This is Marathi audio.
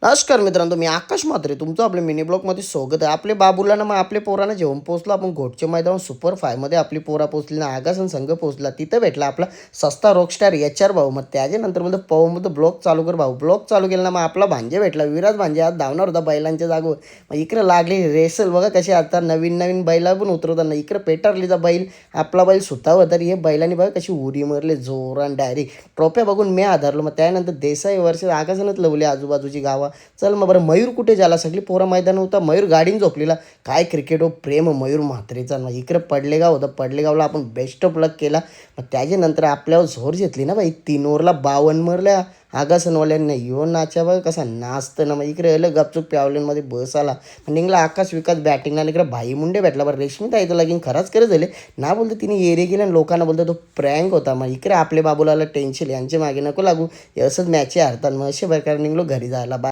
नमस्कार मित्रांनो, मी आकाश म्हात्रे तुमचं आपल्या मिनी ब्लॉगमध्ये स्वागत आहे. आपले बाबूला ना मग आपले पोरांना जेवण पोहोचलो आपण घोटचे मैदान सुपर फायमध्ये आपली पोरा पोहोचली ना आगासन संघ पोहोचला. तिथं भेटला आपला सस्ता रॉकस्टार HR भाऊ. मग त्याच्यानंतर म्हणतो पाहू म्हणतो ब्लॉग चालू कर भाऊ. ब्लॉग चालू केला ना मग आपला भांजे भेटला विराज भांजे. आज धावणार होता बैलांच्या जागेवर. मग इकडे लागली रेसल बघा कशी आता नवीन नवीन बैला पण उतरवताना इकडे पेटारलीचा बैल आपला बैल सुतावा तर हे बैलांनी बघा कशी उडी मारले जोरान डायरेक्ट ट्रॉफ्या बघून मी आधारलो. मग त्यानंतर देसाई वर्ष आकाशानच लवले आजूबाजूची गावा. चल मग बरं मयूर कुठे झाला सगळी पोरं मैदान होता. मयूर गाडीन झोपलेला काय क्रिकेट हो प्रेम मयूर म्हात्रेचा. मग इकडे पडलेगाव होतं. पडलेगावला आपण बेस्ट ऑफ लक केला. मग त्याच्यानंतर आपल्यावर झोर घेतली ना बाई 3 ओव्हरला 52 मारल्या आगासनवाल्यांना. यो नाच्या बघ कसा नाचतं ना. मग इकडे आलं गपचूप प्यावल्यांमध्ये बस आला. मग निघला आकाश विकास बॅटिंगला. इकडे भाई मुंडे भेटला. बरं रेशमी येतो लागीन खराच करत झाले ना बोलतो तिने एरे गेले आणि लोकांना बोलतो तो प्रँक होता. मग इकडे आपले बाबूला टेन्शन यांच्या मागे नको लागू असंच मॅचे हरतात. मग असे प्रकारे निघलो घरी जायला.